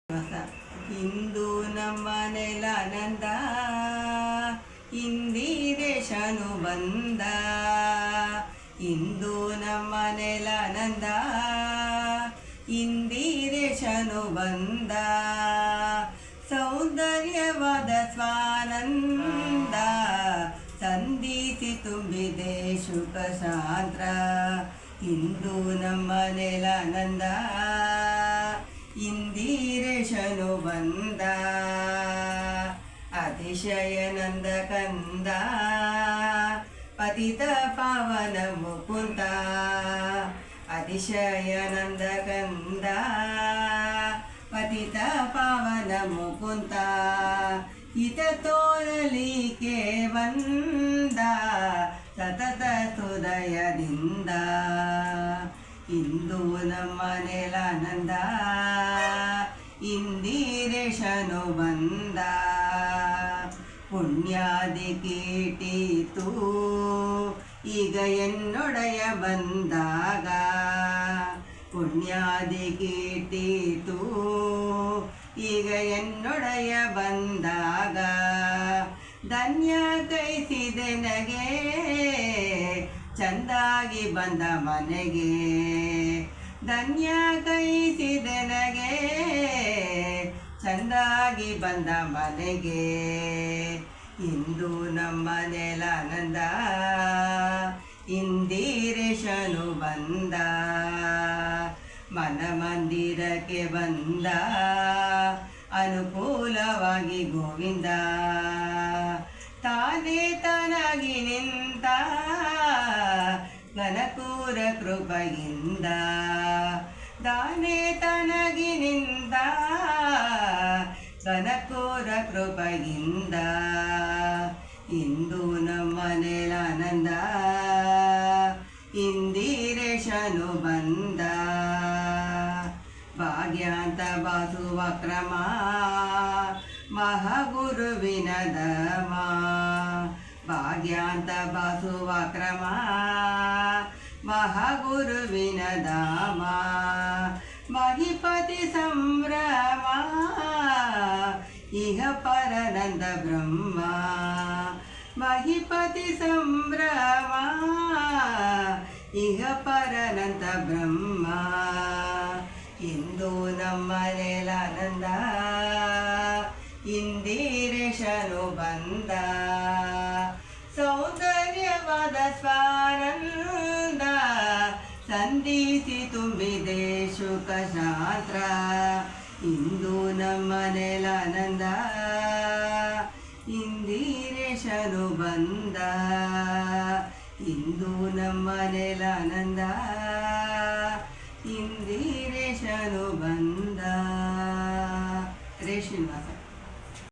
ಇಂದು ನಮ್ಮ ನೆಲಾನಂದ ಇಂದಿರೇಶನು ಬಂದ. ಇಂದು ನಮ್ಮ ನೆಲಾನಂದ ಇಂದಿರೇಶನು ಬಂದ. ಸೌಂದರ್ಯವಾದ ಸ್ವಾನಂದ ಸಂಧಿಸಿ ತುಂಬಿದೆ ಶುಕ ಶಾಂತ್ರ. ಇಂದು ನಮ್ಮ ನೆಲಾನಂದ ಇಂದಿರೇಶನು ಬಂದ. ಅತಿಶಯನಂದ ಕಂದ ಪತಿತ ಪಾವನ ಮುಕುಂದ. ಅತಿಶಯನಂದ ಕಂದ ಪತಿತ ಪಾವನ ಮುಕುಂದ. ಹಿತ ತೋರಲಿಕೆ ಬಂದ ಸತತ ಹೃದಯದಿಂದ. ಇಂದು ನಮ್ಮ ನೆಲಾನಂದ ಇಂದಿರೇಶನು ಬಂದ. ಪುಣ್ಯಾದಿ ಕೀಟಿತು ಈಗ ಎನ್ನೊಡೆಯ ಬಂದಾಗ. ಪುಣ್ಯಾದಿ ಕೀಟಿತು ಈಗ ಎನ್ನೊಡೆಯ ಬಂದಾಗ. ಧನ್ಯ ಕೈಸಿದೆ ನಗೆ ಚಂದಾಗಿ ಬಂದ ಮನೆಗೆ. ಧನ್ಯ ಕೈಸಿದೆ ನಗೆ ಚಂದಾಗಿ ಬಂದ ಮನೆಗೆ. ಇಂದು ನಮ್ಮ ನೆಲಾನಂದ ಇಂದಿರೇಶನು ಬಂದ. ಮನ ಮಂದಿರಕ್ಕೆ ಬಂದ ಅನುಕೂಲವಾಗಿ ಗೋವಿಂದ. ತಾನೇ ತಾನಾಗಿ ನಿಂತ ಘನಕೂರ ಕೃಪೆಯಿಂದ. ತಾನೇ ತಾನಾಗಿ ನಿಂತ ಘನಕೂರ ಕೃಪೆಯಿಂದ. ಇಂದು ನಮ್ಮ ನೆಲಾನಂದ ಇಂದಿರೇಶನು ಬಂದ. ಭಾಗ್ಯಾಂತ ಬಾಸುವ ಕ್ರಮ ಮಹಾಗುರುವಿನ ಧಮ. ಭಾಗ್ಯಾಂತ ಬಾಸುವ ಕ್ರಮ ಮಹಾಗುರುವಿನ ಧಾಮ. ಮಹಿಪತಿ ಸಂಭ್ರಮ ಇಹ ಪರನಂದ ಬ್ರಹ್ಮ. ಮಹಿಪತಿ ಸಂಭ್ರಮ ಇಹ ಪರನಂದ ಬ್ರಹ್ಮ. ಇಂದು ನಮ್ಮ ನೆಲಾನಂದ ಇಂದಿರೇಶನು ಬಂದ. ಸೌಂದರ್ಯವಾದ ಸ್ವಾನಂದ ಸಂಧಿಸಿ ತುಂಬಿದೆ ಶುಕ ಶಾಂತ್ರ. ಇಂದು ನಮ್ಮ ನೆಲಾನಂದ ಇಂದಿರೇಶನು ಬಂದ. ಇಂದು ನಮ್ಮ ನೆಲಾನಂದ ಇಂದಿರೇಶನು ಬಂದ. ಶ್ರೀನಿವಾಸ.